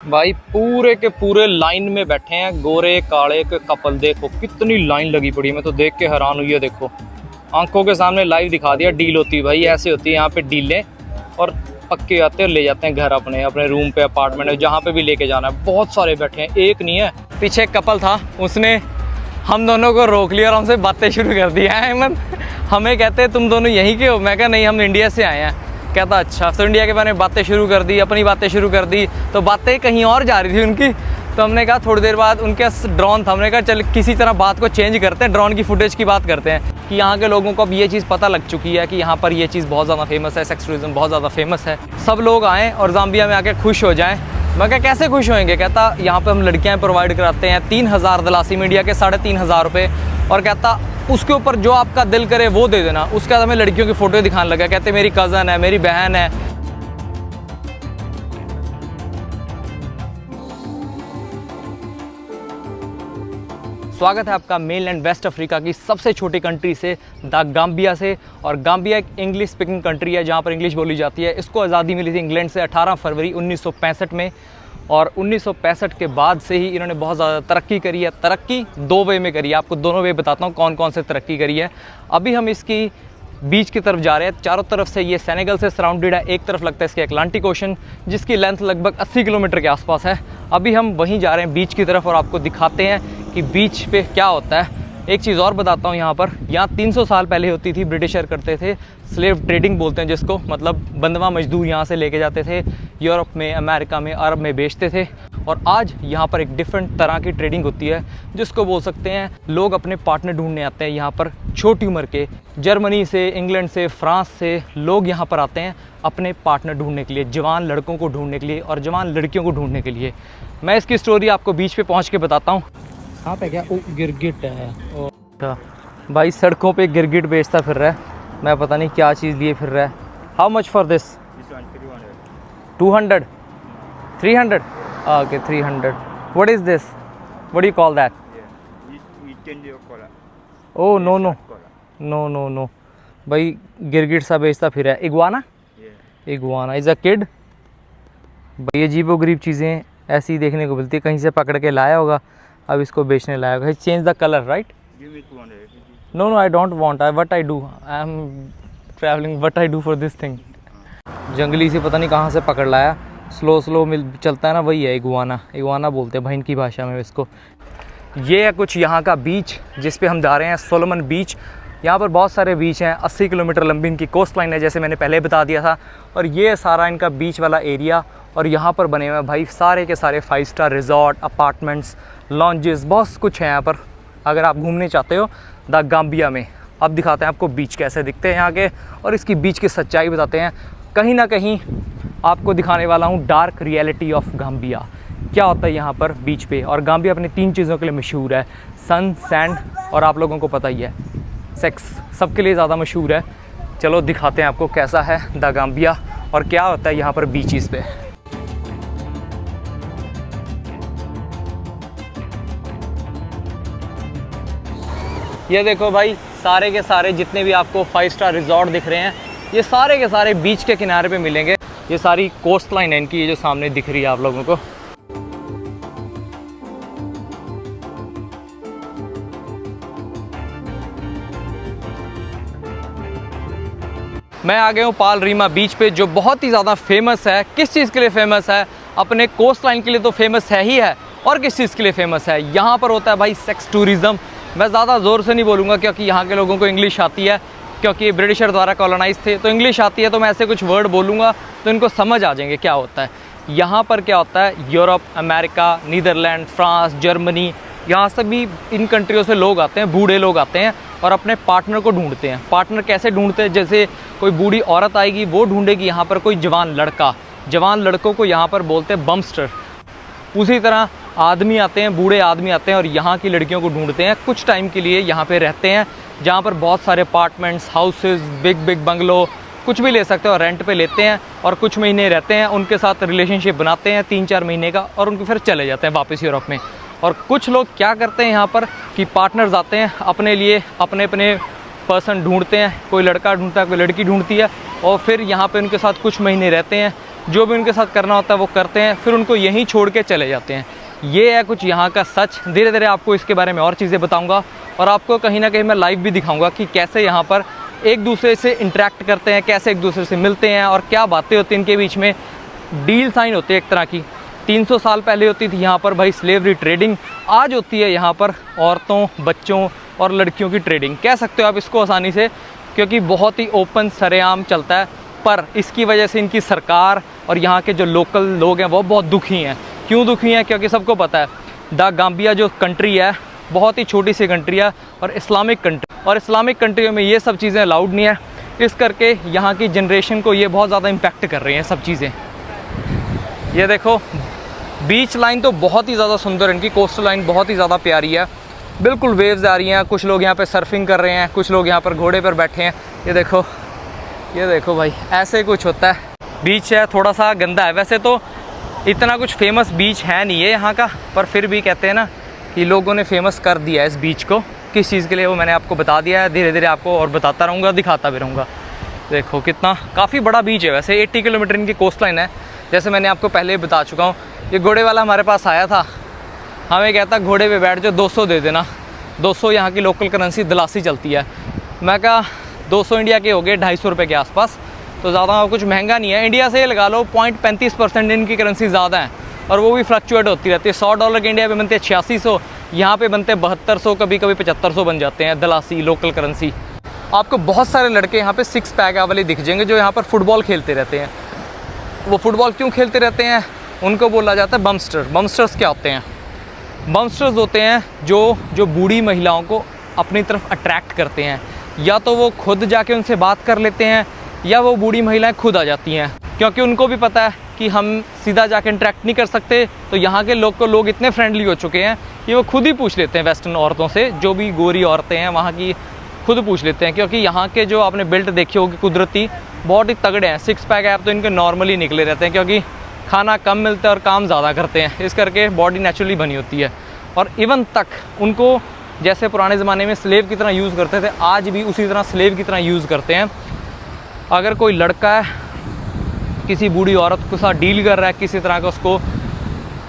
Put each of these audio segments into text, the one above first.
भाई पूरे के पूरे लाइन में बैठे हैं गोरे काले के कपल। देखो कितनी लाइन लगी पड़ी है, मैं तो देख के हैरान हुई है। देखो आंखों के सामने लाइव दिखा दिया। डील होती है भाई, ऐसे होती है यहाँ पे डीलें, और पक्के आते हैं ले जाते हैं घर अपने अपने रूम पे, अपार्टमेंट में, जहाँ पे भी लेके जाना है। बहुत सारे बैठे हैं, एक नहीं है। पीछे एक कपल था, उसने हम दोनों को रोक लिया और हमसे बातें शुरू कर दी हैं। अहमद हमें कहते हैं तुम दोनों यहीं के हो? मैं कहा नहीं, हम इंडिया से आए हैं। कहता अच्छा। तो इंडिया के बारे में बातें शुरू कर दी, अपनी बातें शुरू कर दी, तो बातें कहीं और जा रही थी उनकी। तो हमने कहा थोड़ी देर बाद उनके ड्रोन था, हमने कहा चल किसी तरह बात को चेंज करते हैं, ड्रोन की फुटेज की बात करते हैं कि यहाँ के लोगों को अब ये चीज़ पता लग चुकी है कि यहाँ पर ये चीज़ बहुत ज़्यादा फेमस है, सेक्स टूरिज्म बहुत ज़्यादा फेमस है। सब लोग आएँ और ज़ाम्बिया में आके खुश हो जाएँ। मैं क्या कैसे खुश होएंगे? कहता यहाँ पे हम लड़कियाँ प्रोवाइड कराते हैं 3000 दलासी मीडिया के 3500 रुपये, और कहता उसके ऊपर जो आपका दिल करे वो दे देना। उसके बाद हमें लड़कियों की फ़ोटो दिखाने लगा, कहते मेरी कज़न है, मेरी बहन है। स्वागत है आपका मेल एंड वेस्ट अफ्रीका की सबसे छोटी कंट्री से, द गाम्बिया से। और गाम्बिया एक इंग्लिश स्पीकिंग कंट्री है जहाँ पर इंग्लिश बोली जाती है। इसको आज़ादी मिली थी इंग्लैंड से 18 फरवरी 1965 में, और 1965 के बाद से ही इन्होंने बहुत ज़्यादा तरक्की करी है। तरक्की दो वे में करी है, आपको दोनों वे बताता हूँ कौन कौन से तरक्की करी है। अभी हम इसकी बीच की तरफ जा रहे हैं। चारों तरफ से ये सेनेगल से सराउंडेड है, एक तरफ लगता है इसके अटलांटिक ओशन, जिसकी लेंथ लगभग 80 किलोमीटर के आसपास है। अभी हम वहीं जा रहे हैं बीच की तरफ, और आपको दिखाते हैं कि बीच पे क्या होता है। एक चीज़ और बताता हूँ, यहाँ 300 साल पहले होती थी, ब्रिटिशर करते थे, स्लेव ट्रेडिंग बोलते हैं जिसको, मतलब बंधवा मजदूर यहाँ से लेके जाते थे, यूरोप में, अमेरिका में, अरब में बेचते थे। और आज यहाँ पर एक डिफरेंट तरह की ट्रेडिंग होती है, जिसको बोल सकते हैं लोग अपने पार्टनर ढूंढने आते हैं यहाँ पर। छोटी उम्र के जर्मनी से, इंग्लैंड से, फ्रांस से लोग यहाँ पर आते हैं अपने पार्टनर ढूंढने के लिए, जवान लड़कों को ढूंढने के लिए और जवान लड़कियों को ढूंढने के लिए। मैं इसकी स्टोरी आपको बीच पे पहुँच के बताता हूँ। कहाँ पे क्या? ओ गिरगिट है। अच्छा भाई, सड़कों पे गिरगिट बेचता फिर रहा है, मैं पता नहीं क्या चीज़ लिए फिर रहा है। How much for this? 200 300 okay 300। What is this? What do you call that? Oh no no no no no भाई, गिरगिट सा बेचता फिर है। Iguana? Iguana is a kid. भाई अजीबोगरीब चीज़ें ऐसी ही देखने को मिलती है, कहीं से पकड़ के लाया होगा, अब इसको बेचने लाया होगा। Change the colour right? No no I don't want, what I do, I am travelling, what I do for this thing. जंगली से पता नहीं कहाँ से पकड़ लाया, स्लो स्लो मिल चलता है ना, वही है इग्वाना। इग्वाना बोलते हैं भाई इनकी भाषा में इसको। ये है कुछ यहाँ का बीच जिस पे हम जा रहे हैं, सोलोमन बीच। यहाँ पर बहुत सारे बीच हैं, 80 किलोमीटर लंबी इनकी कोस्ट लाइन है, जैसे मैंने पहले बता दिया था। और ये सारा इनका बीच वाला एरिया, और यहाँ पर बने हुए हैं भाई सारे के सारे 5 स्टार रिजॉर्ट, अपार्टमेंट्स, लॉन्जेस, बहुत कुछ है यहाँ पर अगर आप घूमने चाहते हो द गाम्बिया में। अब दिखाते हैं आपको बीच कैसे दिखते हैं यहाँ के, और इसकी बीच की सच्चाई बताते हैं। कहीं ना कहीं आपको दिखाने वाला हूँ डार्क रियलिटी ऑफ गाम्बिया, क्या होता है यहाँ पर बीच पे। और गाम्बिया अपनी 3 चीज़ों के लिए मशहूर है, सन, सैंड, और आप लोगों को पता ही है सेक्स, सबके लिए ज़्यादा मशहूर है। चलो दिखाते हैं आपको कैसा है द गाम्बिया और क्या होता है यहाँ पर बीचेस पे। ये देखो भाई, सारे के सारे जितने भी आपको 5 स्टार रिजॉर्ट दिख रहे हैं, ये सारे के सारे बीच के किनारे पे मिलेंगे। ये सारी कोस्ट लाइन है इनकी, ये जो सामने दिख रही है आप लोगों को। मैं आ गया हूँ पाल रीमा बीच पे, जो बहुत ही ज़्यादा फेमस है। किस चीज़ के लिए फेमस है? अपने कोस्ट लाइन के लिए तो फेमस है ही है, और किस चीज़ के लिए फेमस है? यहाँ पर होता है भाई सेक्स टूरिज़म। मैं ज़्यादा ज़ोर से नहीं बोलूँगा क्योंकि यहाँ के लोगों को इंग्लिश आती है, क्योंकि ब्रिटिशर द्वारा कॉलोनाइज थे तो इंग्लिश आती है। तो मैं ऐसे कुछ वर्ड बोलूँगा तो इनको समझ आ जाएंगे क्या होता है। यहाँ पर क्या होता है, Europe, America, Netherland, France, Germany, यहाँ सभी इन कंट्रियों से लोग आते हैं, बूढ़े लोग आते हैं और अपने पार्टनर को ढूंढते हैं। पार्टनर कैसे ढूंढते हैं? जैसे कोई बूढ़ी औरत आएगी, वो ढूंढेगी यहाँ पर कोई जवान लड़का। जवान लड़कों को यहाँ पर बोलते हैं बम्स्टर। उसी तरह आदमी आते हैं, बूढ़े आदमी आते हैं और यहाँ की लड़कियों को ढूंढते हैं। कुछ टाइम के लिए यहाँ पे रहते हैं, जहाँ पर बहुत सारे apartments, houses, big big bungalow, कुछ भी ले सकते हो, रेंट पे लेते हैं और कुछ महीने रहते हैं, उनके साथ रिलेशनशिप बनाते हैं 3-4 महीने का, और उनके फिर चले जाते हैं वापस यूरोप में। और कुछ लोग क्या करते हैं यहाँ पर कि पार्टनर्स आते हैं अपने लिए, अपने अपने पर्सन ढूंढते हैं, कोई लड़का ढूंढता है, कोई लड़की ढूंढती है, और फिर यहाँ पे उनके साथ कुछ महीने रहते हैं, जो भी उनके साथ करना होता है वो करते हैं, फिर उनको यहीं छोड़ के चले जाते हैं। ये है कुछ यहाँ का सच। धीरे धीरे आपको इसके बारे में और चीज़ें बताऊँगा और आपको कहीं ना कहीं मैं लाइव भी दिखाऊँगा कि कैसे यहाँ पर एक दूसरे से इंटरेक्ट करते हैं, कैसे एक दूसरे से मिलते हैं और क्या बातें होती हैं इनके बीच में। डील साइन होती है एक तरह की। 300 साल पहले होती थी यहाँ पर भाई स्लेवरी ट्रेडिंग, आज होती है यहाँ पर औरतों, बच्चों और लड़कियों की ट्रेडिंग। कह सकते हो आप इसको आसानी से, क्योंकि बहुत ही ओपन सरेआम चलता है। पर इसकी वजह से इनकी सरकार और यहाँ के जो लोकल लोग हैं वो बहुत दुखी हैं। क्यों दुखी हैं? क्योंकि सबको पता है द गाम्बिया जो कंट्री है बहुत ही छोटी सी कंट्री है और इस्लामिक कंट्री, और इस्लामिक कंट्रियों में ये सब चीज़ें अलाउड नहीं है। इस करके यहाँ की जनरेशन को ये बहुत ज़्यादा इम्पेक्ट कर रही हैं सब चीज़ें। ये देखो बीच लाइन तो बहुत ही ज़्यादा सुंदर, इनकी कोस्टल लाइन बहुत ही ज़्यादा प्यारी है। बिल्कुल वेव्स आ रही हैं, कुछ लोग यहाँ पे सर्फिंग कर रहे हैं, कुछ लोग यहाँ पर घोड़े पर बैठे हैं। ये देखो भाई, ऐसे कुछ होता है। बीच है थोड़ा सा गंदा है, वैसे तो इतना कुछ फेमस बीच है नहीं है यहाँ का, पर फिर भी कहते हैं ना कि लोगों ने फेमस कर दिया है इस बीच को। किस चीज़ के लिए वो मैंने आपको बता दिया है। धीरे धीरे आपको और बताता रहूँगा, दिखाता भी रहूँगा। देखो कितना काफ़ी बड़ा बीच है। वैसे 80 किलोमीटर इनकी कोस्ट लाइन है, जैसे मैंने आपको पहले ही बता चुका हूँ। ये घोड़े वाला हमारे पास आया था, हमें कहता घोड़े पे बैठ जाओ, 200 दे देना। 200 यहाँ की लोकल करेंसी दलासी चलती है। मैं कहा 200 इंडिया के हो गए 250 रुपये के आसपास, तो ज़्यादा कुछ महंगा नहीं है। इंडिया से लगा लो 0.35% इनकी करेंसी ज़्यादा है, और वो भी फ्लक्चुएट होती रहती है। $100 के इंडिया पे बनते हैं 8600, यहाँ पे बनते हैं 7200, कभी कभी 7500 बन जाते हैं दलासी लोकल करेंसी। आपको बहुत सारे लड़के यहाँ पे 6 पैक वाले दिख जाएंगे जो यहाँ पर फुटबॉल खेलते रहते हैं। वो फुटबॉल क्यों खेलते रहते हैं? उनको बोला जाता है बमस्टर। बमस्टर्स क्या होते हैं? बमस्टर्स होते हैं जो बूढ़ी महिलाओं को अपनी तरफ अट्रैक्ट करते हैं। या तो वो खुद जाके उनसे बात कर लेते हैं, या वो बूढ़ी महिलाएं खुद आ जाती हैं, क्योंकि उनको भी पता है कि हम सीधा जाके इंटरेक्ट नहीं कर सकते। तो यहाँ के लोग इतने फ्रेंडली हो चुके हैं कि वो खुद ही पूछ लेते हैं वेस्टर्न औरतों से, जो भी गोरी औरतें हैं वहाँ की खुद पूछ लेते हैं। क्योंकि यहाँ के जो आपने बिल्ट देखी होगी कुदरती, बहुत ही तगड़े हैं। 6 पैक ऐप तो इनके नॉर्मली निकले रहते हैं, क्योंकि खाना कम मिलता है और काम ज़्यादा करते हैं, इस करके बॉडी नेचुरली बनी होती है। और इवन तक उनको जैसे पुराने ज़माने में स्लेव की तरह यूज़ करते थे, आज भी उसी तरह स्लेव की तरह यूज़ करते हैं। अगर कोई लड़का है किसी बूढ़ी औरत के साथ डील कर रहा है, किसी तरह का उसको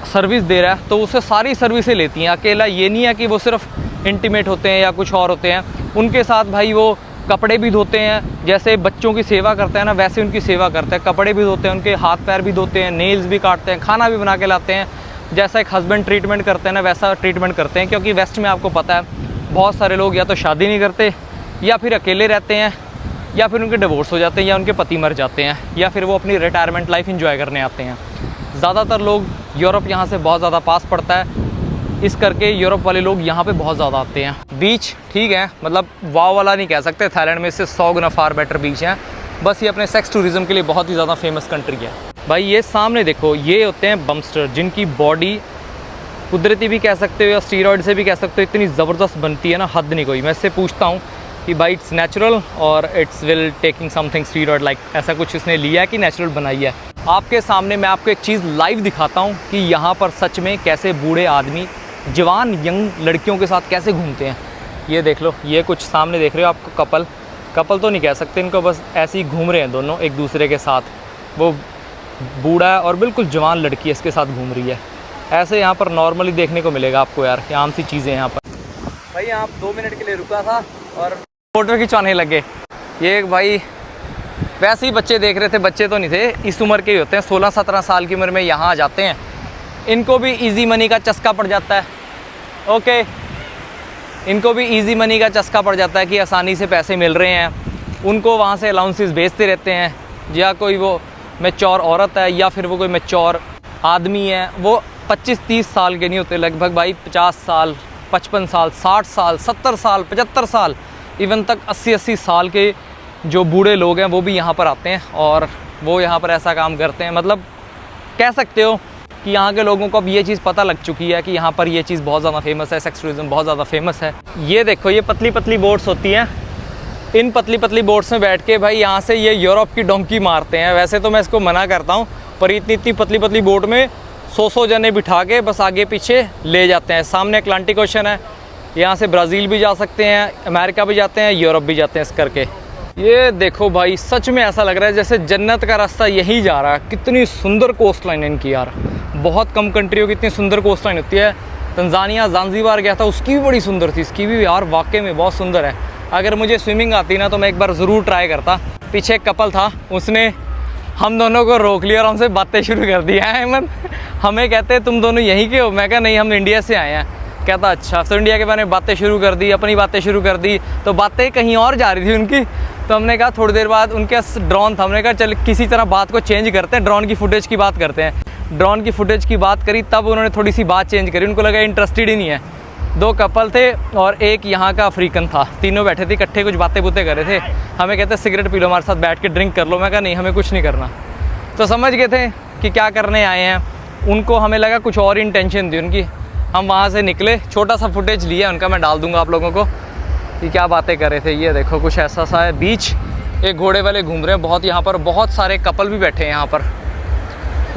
सर्विस दे रहा है, तो उससे सारी सर्विसें लेती हैं। अकेला ये नहीं है कि वो सिर्फ इंटीमेट होते हैं या कुछ और होते हैं, उनके साथ भाई वो कपड़े भी धोते हैं। जैसे बच्चों की सेवा करते हैं ना, वैसे उनकी सेवा करते हैं। कपड़े भी धोते हैं, उनके हाथ पैर भी धोते हैं, नेल्स भी काटते हैं, खाना भी बना के लाते हैं। जैसा एक हस्बैंड ट्रीटमेंट करते हैं ना, वैसा ट्रीटमेंट करते हैं। क्योंकि वेस्ट में आपको पता है बहुत सारे लोग या तो शादी नहीं करते, या फिर अकेले रहते हैं, या फिर उनके डिवोर्स हो जाते हैं, या उनके पति मर जाते हैं, या फिर वो अपनी रिटायरमेंट लाइफ एंजॉय करने आते हैं। ज़्यादातर लोग यूरोप यहाँ से बहुत ज़्यादा पास पड़ता है, इस करके यूरोप वाले लोग यहाँ पे बहुत ज़्यादा आते हैं। बीच ठीक है, मतलब वाव वाला नहीं कह सकते, थाईलैंड में इससे 100 गुना फार बेटर बीच हैं। बस ये अपने सेक्स टूरिज़म के लिए बहुत ही ज़्यादा फेमस कंट्री है। भाई ये सामने देखो, ये होते हैं बमस्टर, जिनकी बॉडी कुदरती भी कह सकते हो या स्टीरॉयड से भी कह सकते हो, इतनी ज़बरदस्त बनती है ना, हद नहीं कोई। मैं इससे पूछता हूँ कि भाई इट्स नेचुरल और it's will taking something steroid like, ऐसा कुछ इसने लिया है कि नेचुरल बनाई है? आपके सामने मैं आपको एक चीज़ लाइव दिखाता हूँ कि यहाँ पर सच में कैसे बूढ़े आदमी जवान यंग लड़कियों के साथ कैसे घूमते हैं। ये देख लो, ये कुछ सामने देख रहे हो आपको कपल तो नहीं कह सकते इनको, बस ऐसे ही घूम रहे हैं दोनों एक दूसरे के साथ। वो बूढ़ा है और बिल्कुल जवान लड़की इसके साथ घूम रही है। ऐसे यहाँ पर नॉर्मली देखने को मिलेगा आपको यार, ये आम सी चीज़ें यहाँ पर। भाई यहाँ 2 मिनट के लिए रुका था और फोटो खिंचवाने लगे। ये भाई वैसे ही बच्चे देख रहे थे, बच्चे तो नहीं थे, इस उम्र के ही होते हैं, 16-17 साल की उम्र में यहाँ आ जाते हैं। इनको भी इजी मनी का चस्का पड़ जाता है। ओके, इनको भी इजी मनी का चस्का पड़ जाता है कि आसानी से पैसे मिल रहे हैं। उनको वहाँ से अलाउंसेस भेजते रहते हैं, या कोई वो मैच्योर औरत है या फिर वो कोई मैच्योर आदमी है, वो 25-30 साल के नहीं होते, लगभग भाई 50 साल, 55 साल, 60 साल, 70 साल, 75 साल, इवन तक 80-80 साल के जो बूढ़े लोग हैं वो भी यहाँ पर आते हैं और वो यहाँ पर ऐसा काम करते हैं। मतलब कह सकते हो कि यहाँ के लोगों को अब ये चीज़ पता लग चुकी है कि यहाँ पर ये चीज़ बहुत ज़्यादा फेमस है, सेक्स टूरिज़्म बहुत ज़्यादा फेमस है। ये देखो, ये पतली पतली बोट्स होती हैं, इन पतली पतली बोट्स में बैठ के भाई यहाँ से ये यूरोप की डोंकी मारते हैं। वैसे तो मैं इसको मना करता हूँ, पर इतनी पतली पतली बोट में 100 जने बिठा के बस आगे पीछे ले जाते हैं। सामने अटलांटिक ओशन है, यहाँ से ब्राज़ील भी जा सकते हैं, अमेरिका भी जाते हैं, यूरोप भी जाते हैं इस करके। ये देखो भाई, सच में ऐसा लग रहा है जैसे जन्नत का रास्ता यही जा रहा है। कितनी सुंदर कोस्ट लाइन है इनकी यार। बहुत कम कंट्रियों की इतनी सुंदर कोस्ट लाइन होती है। तंजानिया, ज़ांज़ीबार गया था, उसकी भी बड़ी सुंदर थी। इसकी भी यार वाकई में बहुत सुंदर है। अगर मुझे स्विमिंग आती ना तो मैं एक बार ज़रूर ट्राई करता। पीछे एक कपल था, उसने हम दोनों को रोक लिया और हमसे बातें शुरू कर दी। है अहमद, हमें कहते तुम दोनों यहीं के हो? मैं कहा नहीं, हम इंडिया से आए हैं। कहता अच्छा। तो इंडिया के बारे में बातें शुरू कर दी, अपनी बातें शुरू कर दी, तो बातें कहीं और जा रही थी उनकी। तो हमने कहा थोड़ी देर बाद उनके ड्रोन था, हमने कहा चल किसी तरह बात को चेंज करते हैं, ड्रोन की फुटेज की बात करते हैं। ड्रोन की फुटेज की बात करी, तब उन्होंने थोड़ी सी बात चेंज करी। उनको लगा इंटरेस्टेड ही नहीं है। 2 कपल थे और एक यहाँ का अफ्रीकन था। तीनों बैठे थे इकट्ठे, कुछ बातें बुतें कर रहे थे। हमें कहते सिगरेट पी लो, हमारे साथ बैठ के ड्रिंक कर लो। मैं कहा नहीं, हमें कुछ नहीं करना। तो समझ गए थे कि क्या करने आए हैं। उनको हमें लगा कुछ और इंटेंशन थी उनकी। हम वहाँ से निकले, छोटा सा फुटेज लिया उनका, मैं डाल दूंगा आप लोगों को कि क्या बातें कर रहे थे। ये देखो कुछ ऐसा सा है बीच, एक घोड़े वाले घूम रहे हैं बहुत। यहाँ पर बहुत सारे कपल भी बैठे हैं यहाँ पर,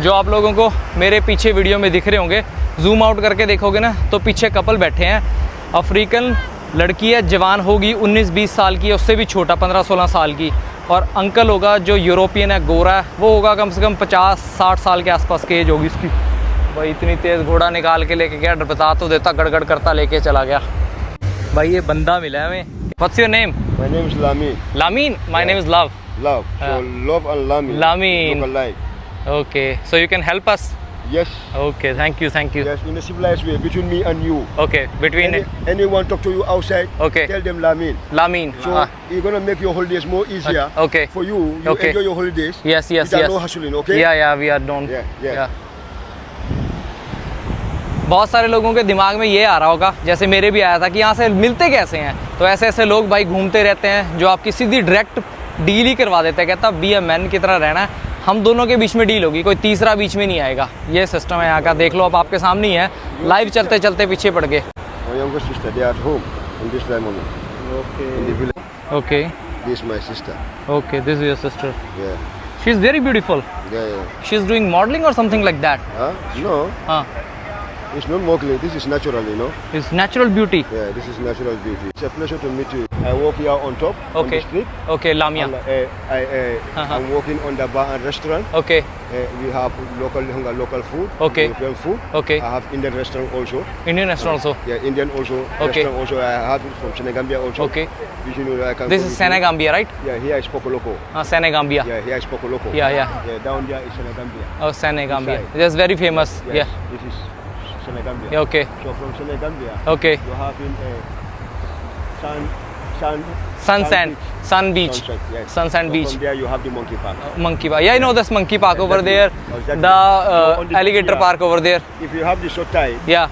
जो आप लोगों को मेरे पीछे वीडियो में दिख रहे होंगे। जूम आउट करके देखोगे ना तो पीछे कपल बैठे हैं। अफ्रीकन लड़की है, जवान होगी 19-20 साल की है, उससे भी छोटा 15-16 साल की। और अंकल होगा जो यूरोपियन है, गोरा है, वो होगा कम से कम 50-60 साल के आसपास की एज होगी उसकी। भाई इतनी तेज़ घोड़ा निकाल के लेके गया, बता तो देता, गड़गड़ करता लेके चला गया। भाई ये बंदा मिला है हमें। What's your name? My name is Lamin. Lamin? My name is Love. Love. So Love and Lamin. Lamin. Look alike. Okay. So you can help us? Yes. Okay. Thank you. Thank you. Yes, in a civilized way, between me and you. Okay. Between anyone talk to you outside, Okay. tell them Lamin. Lamin. So you're gonna make your holidays more easier. Okay. For you, you Okay. enjoy your holidays. Yes. Yes. Without Yes. no hustling, okay? Yeah. Yeah. We are don't. Yeah. बहुत सारे लोगों के दिमाग में ये आ रहा होगा, जैसे मेरे भी आया था कि यहाँ से मिलते कैसे हैं। तो ऐसे ऐसे लोग भाई घूमते रहते हैं जो आपकी सीधी डायरेक्ट डील ही करवा देते हैं। कहता बी ए मैन की तरह रहना है, हम दोनों के बीच में डील होगी, कोई तीसरा बीच में नहीं आएगा। ये सिस्टम है यहाँ का, देख लो अब आपके सामने ही है। लाइव चलते चलते पीछे पड़ गए। My younger sister, they are at home in this time only. Okay. In the village. Okay. This is my sister. Okay. This is your sister. Yeah. She is very beautiful. Yeah. She is doing modeling or something like that. No. हाँ. It's not modeling. This is natural, you know. It's natural beauty. Yeah, this is natural beauty. It's a pleasure to meet you. I walk here on top, on the street. Okay, Lamia. I'm walking on the bar and restaurant. Okay. We have local food. Okay. European food. Okay. I have Indian restaurant also. Indian restaurant also. Yeah, Indian also. Okay. Restaurant also. I have it from Senegambia also. Okay. You know, I can This is Senegambia, right? Yeah, here is Pokoloko. Senegambia. Yeah, here is Pokoloko. Yeah. Yeah, down there is Senegambia. Oh, Senegambia. That's very famous. Yes, Yeah. This is Senegambia. Yeah, okay. So from Senegambia, Okay. you have in Sun Beach. Sunset, yes. Sunset So Beach. from there you have the monkey park. Monkey Park. Yeah, I know this monkey park over there. Exactly. The So on the alligator yeah. park over there. If you have the short tide Yeah.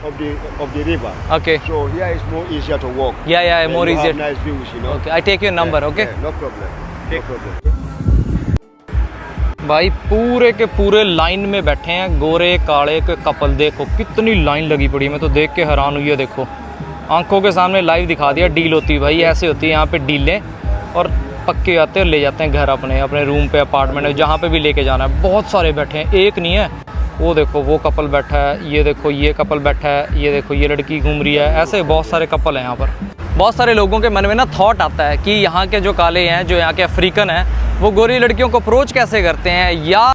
of the river, Okay. so here is more easier to walk. Yeah, And more you easier. have nice views, you know. Okay. I take your number. Okay. Yeah, no problem. No problem. भाई पूरे के पूरे line में बैठे हैं गोरे काले के couple. देखो कितनी लाइन लगी पड़ी, मैं तो देख के हैरान हुई है। देखो आंखों के सामने लाइव दिखा दिया। डील होती है भाई, ऐसे होती है यहाँ पे डीलें, और पक्के आते हैं ले जाते हैं घर अपने रूम पे, अपार्टमेंट में, जहाँ पे भी लेके जाना है। बहुत सारे बैठे हैं, एक नहीं है। वो देखो वो कपल बैठा है, ये देखो ये कपल बैठा है, ये देखो ये लड़की घूम रही है। ऐसे बहुत सारे कपल हैं यहाँ पर। बहुत सारे लोगों के मन में ना थॉट आता है कि यहाँ के जो काले हैं, जो यहाँ के अफ्रीकन हैं, वो गोरी लड़कियों को अप्रोच कैसे करते हैं, या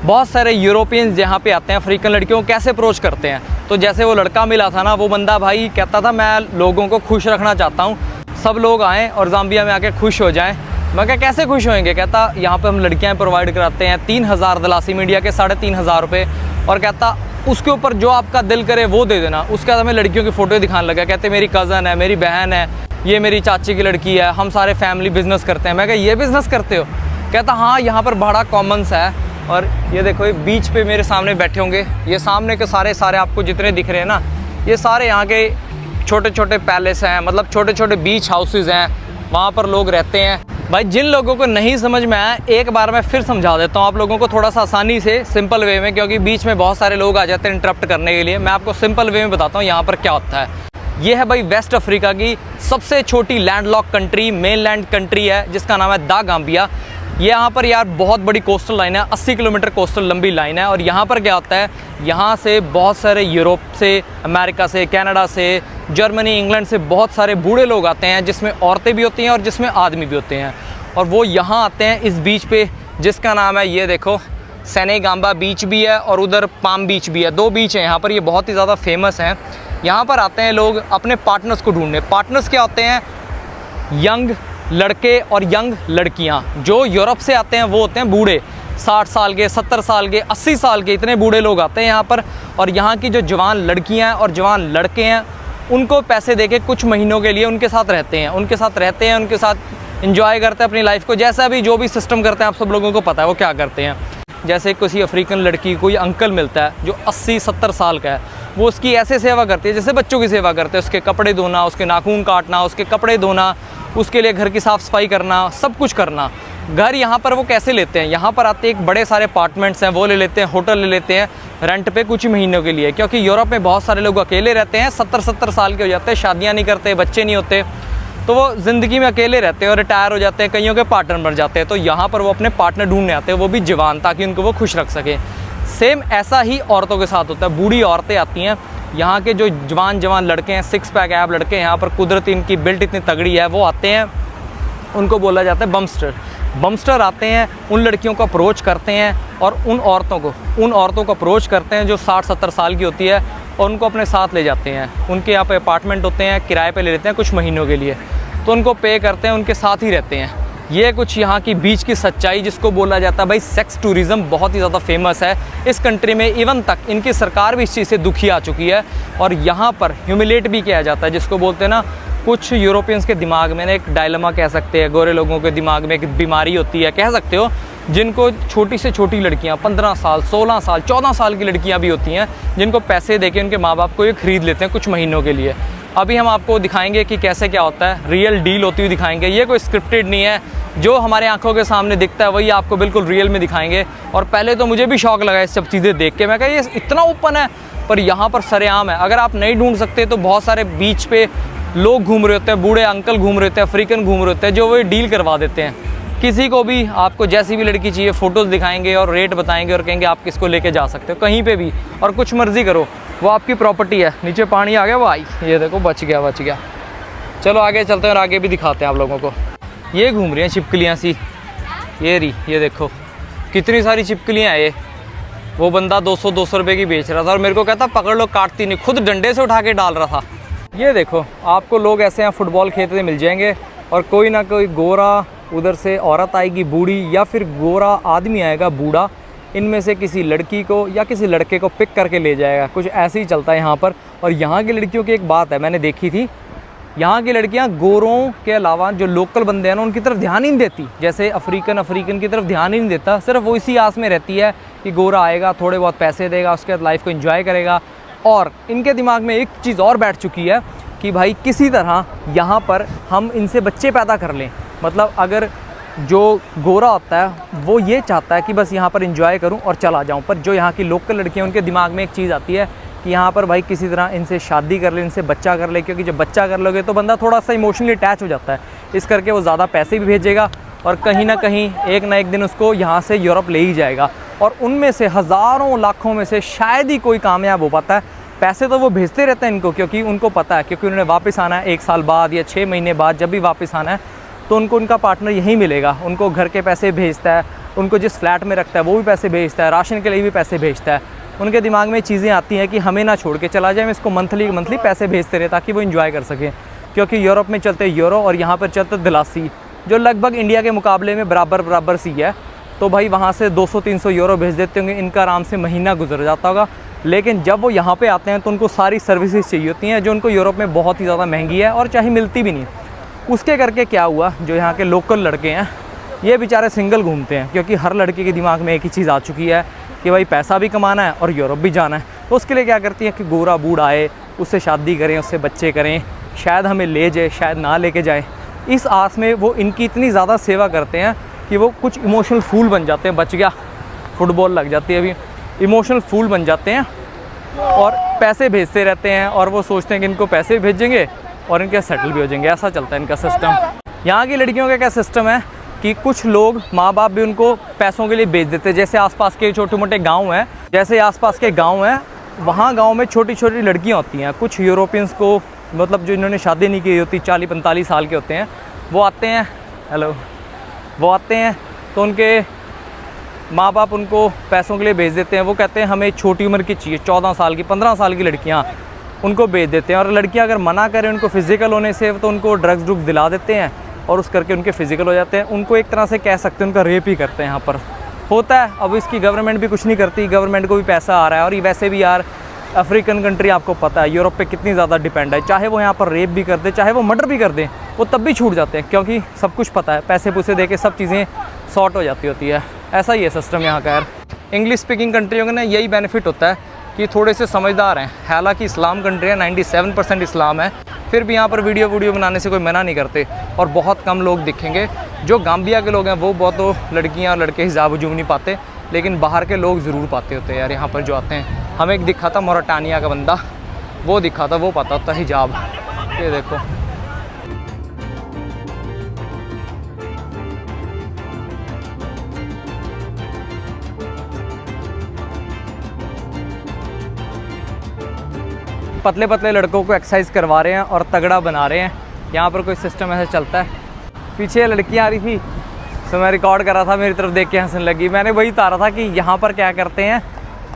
बहुत सारे यूरोपियंस यहाँ पे आते हैं अफ्रीकन लड़कियों को कैसे अप्रोच करते हैं। तो जैसे वो लड़का मिला था ना, वो बंदा भाई कहता था मैं लोगों को खुश रखना चाहता हूँ, सब लोग आएँ और ज़ाम्बिया में आके खुश हो जाएँ। मैं क्या कैसे खुश होएंगे? कहता यहाँ पे हम लड़कियाँ प्रोवाइड कराते हैं 3000 दलासी मीडिया के 3500 रुपये, और कहता उसके ऊपर जो आपका दिल करे वो दे देना। उसके बाद हमें लड़कियों की फ़ोटो दिखाने लगा। कहते मेरी कज़न है, मेरी बहन है, ये मेरी चाची की लड़की है, हम सारे फैमिली बिजनेस करते हैं। मैं कहा ये बिज़नेस करते हो? कहता हाँ, यहाँ पर बड़ा कॉमन सा है। और ये देखो ये बीच पे मेरे सामने बैठे होंगे, ये सामने के सारे आपको जितने दिख रहे हैं ना, ये सारे यहाँ के छोटे छोटे पैलेस हैं, मतलब छोटे छोटे बीच हाउसेस हैं, वहाँ पर लोग रहते हैं। भाई जिन लोगों को नहीं समझ में आया, एक बार मैं फिर समझा देता हूँ आप लोगों को थोड़ा सा आसानी से, सिंपल वे में, क्योंकि बीच में बहुत सारे लोग आ जाते हैं इंटरप्ट करने के लिए। मैं आपको सिंपल वे में बताता हूँ यहाँ पर क्या होता है। ये है भाई वेस्ट अफ्रीका की सबसे छोटी लैंडलॉक कंट्री, मेनलैंड कंट्री है, जिसका नाम है द गाम्बिया। ये यहाँ पर यार बहुत बड़ी कोस्टल लाइन है, 80 किलोमीटर कोस्टल लंबी लाइन है। और यहाँ पर क्या होता है, यहाँ से बहुत सारे यूरोप से, अमेरिका से, कनाडा से, जर्मनी, इंग्लैंड से बहुत सारे बूढ़े लोग आते हैं, जिसमें औरतें भी होती हैं और जिसमें आदमी भी होते हैं। और वो यहाँ आते हैं इस बीच पे, जिसका नाम है, ये देखो, सेनेगाम्बा बीच भी है और उधर पाम बीच भी है। 2 बीच हैं यहाँ पर, ये बहुत ही ज़्यादा फेमस हैं। यहाँ पर आते हैं लोग अपने पार्टनर्स को ढूंढने। पार्टनर्स क्या होते हैं? यंग लड़के और यंग लड़कियाँ। जो यूरोप से आते हैं वो होते हैं बूढ़े, 60 साल के, 70 साल के, 80 साल के, इतने बूढ़े लोग आते हैं यहाँ पर। और यहाँ की जो जवान लड़कियाँ और जवान लड़के हैं उनको पैसे देके कुछ महीनों के लिए उनके साथ रहते हैं, उनके साथ एंजॉय करते हैं अपनी लाइफ को। जैसा भी जो भी सिस्टम करते हैं आप सब लोगों को पता है वो क्या करते हैं। जैसे किसी अफ्रीकन लड़की कोई अंकल मिलता है जो 80-70 साल का है, वो उसकी ऐसे सेवा करती है जैसे बच्चों की सेवा करते हैं। उसके कपड़े धोना, उसके नाखून काटना, उसके कपड़े धोना, उसके लिए घर की साफ़ सफाई करना, सब कुछ करना। घर यहाँ पर वो कैसे लेते हैं? यहाँ पर आते एक बड़े सारे अपार्टमेंट्स हैं वो ले लेते हैं, होटल ले लेते हैं रेंट पे कुछ महीनों के लिए। क्योंकि यूरोप में बहुत सारे लोग अकेले रहते हैं, 70-70 साल के हो जाते हैं, शादियाँ नहीं करते, बच्चे नहीं होते, तो वो ज़िंदगी में अकेले रहते हैं और रिटायर हो जाते हैं, कईयों के पार्टनर मर जाते हैं। तो यहाँ पर वो अपने पार्टनर ढूंढने आते हैं, वो भी जवान, ताकि उनको वो खुश रख सकें। सेम ऐसा ही औरतों के साथ होता है। बूढ़ी औरतें आती हैं, यहाँ के जो जवान लड़के हैं, 6 पैक ऐब लड़के हैं, यहाँ पर कुदरती इनकी बिल्ट इतनी तगड़ी है, वो आते हैं, उनको बोला जाता है बम्स्टर। बम्स्टर आते हैं, उन लड़कियों को अप्रोच करते हैं और उन औरतों को अप्रोच करते हैं जो 60-70 साल की होती है, और उनको अपने साथ ले जाते हैं। उनके यहाँ पे अपार्टमेंट होते हैं, किराए पे ले लेते हैं कुछ महीनों के लिए, तो उनको पे करते हैं, उनके साथ ही रहते हैं। ये कुछ यहाँ की बीच की सच्चाई, जिसको बोला जाता है भाई सेक्स टूरिज़म, बहुत ही ज़्यादा फेमस है इस कंट्री में। इवन तक इनकी सरकार भी इस चीज़ से दुखी आ चुकी है, और यहाँ पर ह्यूमिलेट भी किया जाता है, जिसको बोलते हैं ना, कुछ यूरोपियंस के दिमाग में ना एक डायलेमा कह सकते हैं, गोरे लोगों के दिमाग में एक बीमारी होती है, कह सकते हो, जिनको छोटी से छोटी लड़कियां, 15 साल, 16 साल, 14 साल की लड़कियां भी होती हैं, जिनको पैसे देके उनके माँ बाप को ये ख़रीद लेते हैं कुछ महीनों के लिए। अभी हम आपको दिखाएंगे कि कैसे क्या होता है, रियल डील होती हुई दिखाएंगे। ये कोई स्क्रिप्टेड नहीं है, जो हमारे आंखों के सामने दिखता है वही आपको बिल्कुल रियल में दिखाएंगे। और पहले तो मुझे भी शौक लगा ये सब चीज़ें देख के, मैं कहा ये इतना ओपन है, पर यहाँ पर सरेआम है। अगर आप नहीं ढूंढ सकते तो बहुत सारे बीच पे लोग घूम रहे होते हैं, बूढ़े अंकल घूम रहे होते हैं, अफ्रीकन घूम रहे होते हैं, जो वो डील करवा देते हैं। किसी को भी आपको जैसी भी लड़की चाहिए फ़ोटोज़ दिखाएंगे और रेट बताएंगे और कहेंगे आप किसको लेके जा सकते हो कहीं पे भी, और कुछ मर्ज़ी करो, वो आपकी प्रॉपर्टी है। नीचे पानी आ गया भाई, ये देखो बच गया। चलो आगे चलते हैं और आगे भी दिखाते हैं आप लोगों को। ये घूम रही हैं छिपकलियाँ सी, ये देखो कितनी सारी छिपकलियाँ हैं। ये वो बंदा 200 रुपये की बेच रहा था और मेरे को कहता पकड़ लो, काटती नहीं, खुद डंडे से उठा के डाल रहा था। ये देखो आपको लोग ऐसे यहाँ फुटबॉल खेलते हुए मिल जाएंगे, और कोई ना कोई गोरा उधर से औरत आएगी बूढ़ी, या फिर गोरा आदमी आएगा बूढ़ा, इनमें से किसी लड़की को या किसी लड़के को पिक करके ले जाएगा। कुछ ऐसे ही चलता है यहाँ पर। और यहाँ की लड़कियों की एक बात है, मैंने देखी थी, यहाँ की लड़कियाँ गोरों के अलावा जो लोकल बंदे हैं ना उनकी तरफ ध्यान ही नहीं देती। जैसे अफ्रीकन की तरफ ध्यान ही नहीं देता, सिर्फ वो इसी आस में रहती है कि गोरा आएगा, थोड़े बहुत पैसे देगा, उसके बाद लाइफ को एंजॉय करेगा। और इनके दिमाग में एक चीज़ और बैठ चुकी है कि भाई किसी तरह यहाँ पर हम इनसे बच्चे पैदा कर लें। मतलब अगर जो गोरा होता है वो ये चाहता है कि बस यहाँ पर एंजॉय करूँ और चला जाऊँ, पर जो यहाँ की लोकल लड़कियाँ उनके दिमाग में एक चीज़ आती है कि यहाँ पर भाई किसी तरह इनसे शादी कर ले, इनसे बच्चा कर ले, क्योंकि जब बच्चा कर लोगे तो बंदा थोड़ा सा इमोशनली अटैच हो जाता है, इस करके वो ज़्यादा पैसे भी भेजेगा और कहीं ना कहीं एक ना एक दिन उसको यहाँ से यूरोप ले ही जाएगा। और उनमें से हज़ारों लाखों में से शायद ही कोई कामयाब हो पाता है। पैसे तो वो भेजते रहते हैं इनको, क्योंकि उनको पता है, क्योंकि उन्होंने वापस आना है 1 साल बाद या 6 महीने बाद, जब भी वापस आना है तो उनको उनका पार्टनर यहीं मिलेगा। उनको घर के पैसे भेजता है, उनको जिस फ्लैट में रखता है वो भी पैसे भेजता है, राशन के लिए भी पैसे भेजता है। उनके दिमाग में चीज़ें आती हैं कि हमें ना छोड़ के चला जाए, हम इसको मंथली पैसे भेजते रहे ताकि वो एंजॉय कर सकें। क्योंकि यूरोप में चलते यूरो और यहाँ पर चलते दिलासी, जो लगभग इंडिया के मुकाबले में बराबर सी है। तो भाई वहाँ से 200-300 यूरो भेज देते होंगे, इनका आराम से महीना गुजर जाता होगा। लेकिन जब वो यहाँ पे आते हैं तो उनको सारी सर्विसेज चाहिए होती हैं, जो उनको यूरोप में बहुत ही ज़्यादा महंगी है और चाहे मिलती भी नहीं। उसके करके क्या हुआ, जो यहाँ के लोकल लड़के हैं ये बेचारे सिंगल घूमते हैं, क्योंकि हर लड़के के दिमाग में एक ही चीज़ आ चुकी है कि भाई पैसा भी कमाना है और यूरोप भी जाना है। तो उसके लिए क्या करती है कि गोरा बूढ़ा आए, उससे शादी करें, उससे बच्चे करें, शायद हमें ले जाए, शायद ना लेके जाए। इस आस में वो इनकी इतनी ज़्यादा सेवा करते हैं कि वो कुछ इमोशनल फूल बन जाते हैं। बच गया, फुटबॉल लग जाती है अभी। इमोशनल फूल बन जाते हैं और पैसे भेजते रहते हैं, और वो सोचते हैं कि इनको पैसे भेजेंगे और इनके सेटल भी हो जाएंगे। ऐसा चलता है इनका सिस्टम। यहाँ की लड़कियों का क्या सिस्टम है कि कुछ लोग माँ बाप भी उनको पैसों के लिए भेज देते हैं। जैसे आसपास के छोटे मोटे गांव हैं, वहाँ गांव में छोटी छोटी लड़कियाँ होती हैं। कुछ यूरोपियंस को, मतलब जो इन्होंने शादी नहीं की होती, 40-45 साल के होते हैं, वो आते हैं, हेलो, वो आते हैं तो उनके माँ बाप उनको पैसों के लिए भेज देते हैं। वो कहते हैं हमें छोटी उम्र की चाहिए, 14 साल की 15 साल की लड़कियाँ, उनको भेज देते हैं। और लड़कियाँ अगर मना करें उनको फिज़िकल होने से तो उनको ड्रग्स ड्रुग्स दिला देते हैं और उस करके उनके फिज़िकल हो जाते हैं। उनको एक तरह से कह सकते हैं उनका रेप ही करते हैं यहाँ पर होता है। अब इसकी गवर्नमेंट भी कुछ नहीं करती, गवर्नमेंट को भी पैसा आ रहा है। और ये वैसे भी यार अफ्रीकन कंट्री आपको पता है यूरोप पे कितनी ज़्यादा डिपेंड है, चाहे वो यहाँ पर रेप भी कर दे, चाहे वो मर्डर भी कर दें, वो तब भी छूट जाते हैं क्योंकि सब कुछ पता है, पैसे पूसे दे के सब चीज़ें सॉर्ट हो जाती होती है। ऐसा ही है सिस्टम यहाँ का यार। इंग्लिश स्पीकिंग कंट्रियों का ना यही बेनिफिट होता है कि थोड़े से समझदार हैं। हालांकि इस्लाम कंट्री है, 97% इस्लाम है, फिर भी यहाँ पर वीडियो बनाने से कोई मना नहीं करते। और बहुत कम लोग दिखेंगे, जो गाम्बिया के लोग हैं वो बहुत तो लड़कियाँ और लड़के हिजाब हजूम नहीं पाते, लेकिन बाहर के लोग ज़रूर पाते होते हैं यार यहाँ पर जो आते हैं। हमें एक दिखा था मोरिटानिया का बंदा, वो दिखा था, वो पाता होता हिजाब। ये देखो पतले पतले लड़कों को एक्सरसाइज करवा रहे हैं और तगड़ा बना रहे हैं। यहाँ पर कोई सिस्टम ऐसे चलता है। पीछे लड़कियाँ आ रही थी तो मैं रिकॉर्ड कर रहा था, मेरी तरफ देख के हंसने लगी। मैंने वही उतारा था कि यहाँ पर क्या करते हैं,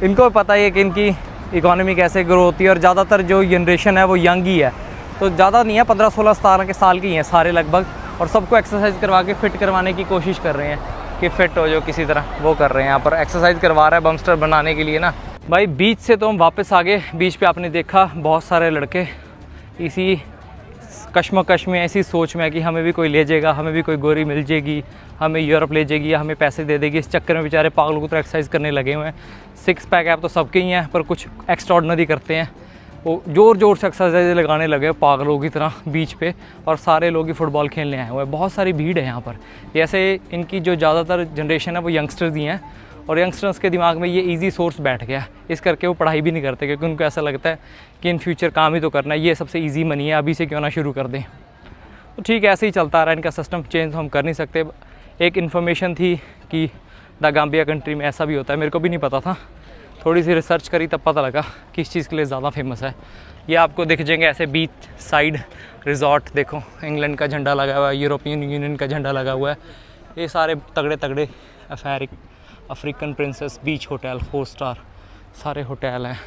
इनको पता ही है कि इनकी इकोनॉमी कैसे ग्रो होती है। और ज़्यादातर जो जनरेशन है वो यंग ही है, तो ज़्यादा नहीं है, 15-16 साल की हैं सारे लगभग। और सबको एक्सरसाइज करवा के फिट करवाने की कोशिश कर रहे हैं कि फ़िट हो जो किसी तरह, वो कर रहे हैं। यहाँ पर एक्सरसाइज करवा रहा है बमस्टर बनाने के लिए ना भाई। बीच से तो हम वापस आ गए। बीच पे आपने देखा बहुत सारे लड़के इसी कश्मकश में, ऐसी सोच में है कि हमें भी कोई ले जाएगा, हमें भी कोई गोरी मिल जाएगी, हमें यूरोप ले जाएगी या हमें पैसे दे देगी। इस चक्कर में बेचारे पागलों की तरह एक्सरसाइज करने लगे हुए हैं। 6 पैक ऐप तो सबके ही हैं, पर कुछ एक्स्ट्रा ऑर्डिनरी करते हैं। वो ज़ोर ज़ोर से एक्सरसाइज लगाने लगे पागलों की तरह बीच पे, और सारे लोग ही फुटबॉल खेलने आए हुए हैं। बहुत सारी भीड़ है यहाँ पर। ऐसे इनकी जो ज़्यादातर जनरेशन है वो यंगस्टर्स ही हैं, और यंगस्टर्स के दिमाग में ये इजी सोर्स बैठ गया है। इस करके वो पढ़ाई भी नहीं करते क्योंकि उनको ऐसा लगता है कि इन फ्यूचर काम ही तो करना है, ये सबसे इजी मनी है, अभी से क्यों ना शुरू कर दें। तो ठीक है, ऐसे ही चलता रहा इनका सिस्टम, चेंज तो हम कर नहीं सकते। एक इन्फॉर्मेशन थी कि द गाम्बिया कंट्री में ऐसा भी होता है, मेरे को भी नहीं पता था। थोड़ी सी रिसर्च करी तब पता लगा किस चीज़ के लिए ज़्यादा फेमस है। ये आपको दिख जाएंगे ऐसे बीच साइड रिजॉर्ट, देखो इंग्लैंड का झंडा लगा हुआ है, यूरोपियन यूनियन का झंडा लगा हुआ है। ये सारे तगड़े तगड़े अफ्रीकन प्रिंसेस बीच होटल, 4 स्टार सारे होटल हैं।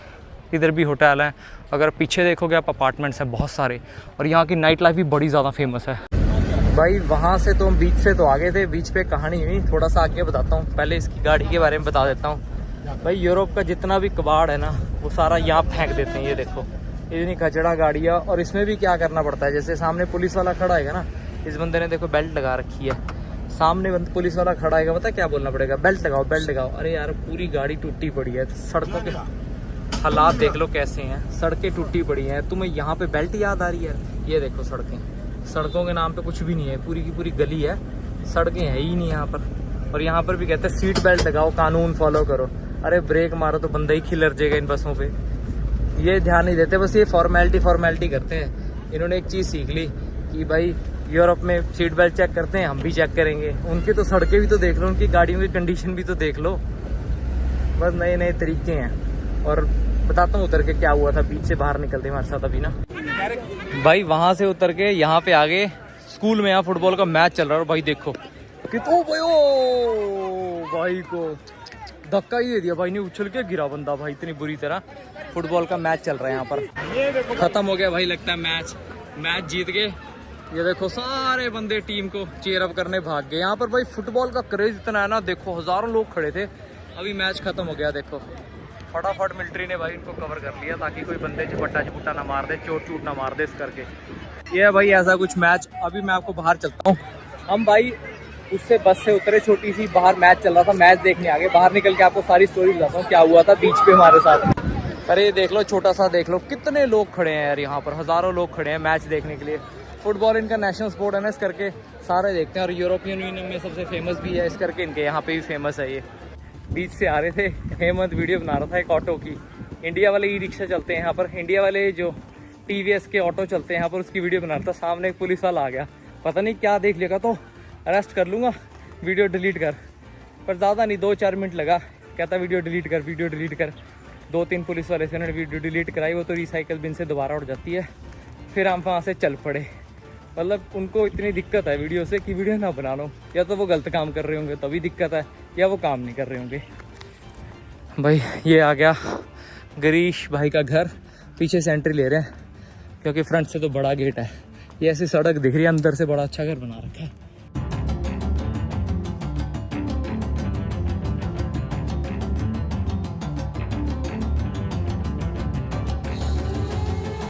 इधर भी होटल हैं, अगर पीछे देखोगे आप अपार्टमेंट्स हैं बहुत सारे। और यहाँ की नाइट लाइफ भी बड़ी ज़्यादा फेमस है भाई। वहाँ से तो हम बीच से तो आगे थे, बीच पे कहानी हुई, थोड़ा सा आगे बताता हूँ। पहले इसकी गाड़ी के बारे में बता देता हूँ भाई। यूरोप का जितना भी कबाड़ है ना वो सारा यहाँ फेंक देते हैं। ये देखो इतनी कचड़ा गाड़ी है। और इसमें भी क्या करना पड़ता है, जैसे सामने पुलिस वाला खड़ा है ना, इस बंदे ने देखो बेल्ट लगा रखी है, सामने पुलिस वाला खड़ा है, पता क्या बोलना पड़ेगा, बेल्ट लगाओ बेल्ट लगाओ। अरे यार पूरी गाड़ी टूटी पड़ी है, सड़कों के हालात देख लो कैसे हैं, सड़कें टूटी पड़ी हैं, तुम्हें यहाँ पे बेल्ट याद आ रही है। ये देखो सड़कें, सड़कों के नाम पे कुछ भी नहीं है, पूरी की पूरी गली है, सड़कें है ही नहीं यहाँ पर। और यहाँ पर भी कहते हैं सीट बेल्ट लगाओ, कानून फॉलो करो। अरे ब्रेक मारो तो बंदा ही खिलर जाएगा इन बसों पे। ये ध्यान नहीं देते, बस ये फॉर्मेलिटी करते हैं। इन्होंने एक चीज़ सीख ली कि भाई यूरोप में सीट बेल्ट चेक करते हैं, हम भी चेक करेंगे। उनकी तो सड़कें भी तो देख लो, उनकी गाड़ियों की कंडीशन भी तो देख लो। बस नए नए तरीके हैं। और बताता हूँ उतर के क्या हुआ था, बीच से बाहर निकलते हमारे साथ अभी ना भाई। वहाँ से उतर के यहाँ पे आ गए स्कूल में, यहाँ फुटबॉल का मैच चल रहा है। भाई देखो कितो भाई को धक्का ही दे दिया भाई ने, उछल के गिरा बंदा भाई इतनी बुरी तरह। फुटबॉल का मैच चल रहा है यहाँ पर, खत्म हो गया भाई लगता है मैच जीत गए। ये देखो सारे बंदे टीम को चीयर अप करने भाग गए। यहाँ पर भाई फुटबॉल का क्रेज इतना है ना, देखो हज़ारों लोग खड़े थे। अभी मैच खत्म हो गया, देखो फटाफट मिलिट्री ने भाई इनको कवर कर लिया ताकि कोई बंदे झपट्टा ना मार दे, चोट ना मार दे इस करके। ये है भाई ऐसा कुछ मैच। अभी मैं आपको बाहर चलता हूँ, हम भाई उससे बस से उतरे, छोटी सी बाहर मैच चल रहा था, मैच देखने आगे। बाहर निकल के आपको सारी स्टोरी बताता हूँ क्या हुआ था बीच पे हमारे साथ। अरे देख लो छोटा सा, देख लो कितने लोग खड़े हैं यार, यहाँ पर हज़ारों लोग खड़े हैं मैच देखने के लिए। फुटबॉल इनका नेशनल स्पोर्ट है ना, इस करके सारे देखते हैं। और यूरोपियन यूनियन में सबसे फेमस भी है, इस करके इनके यहाँ पे भी फेमस है। ये बीच से आ रहे थे, हेमंत वीडियो बना रहा था एक ऑटो की। इंडिया वाले ई रिक्शा चलते हैं यहाँ पर, इंडिया वाले जो TVS के ऑटो चलते हैं यहाँ पर, उसकी वीडियो बना रहा था। सामने एक पुलिस वाला आ गया, पता नहीं क्या देख लिया, तो अरेस्ट कर लूँगा, वीडियो डिलीट कर। पर ज़्यादा नहीं, 2-4 मिनट लगा, कहता वीडियो डिलीट कर। 2-3 पुलिस वाले से उन्होंने वीडियो डिलीट कराई, वो तो रिसाइकल बिन से दोबारा उठ जाती है। फिर हम वहाँ से चल पड़े। मतलब उनको इतनी दिक्कत है वीडियो से कि वीडियो ना बना लो। या तो वो गलत काम कर रहे होंगे तभी दिक्कत है, या वो काम नहीं कर रहे होंगे। भाई ये आ गया गिरीश भाई का घर। पीछे से एंट्री ले रहे हैं क्योंकि फ्रंट से तो बड़ा गेट है। ये ऐसी सड़क दिख रही है, अंदर से बड़ा अच्छा घर बना रखा है।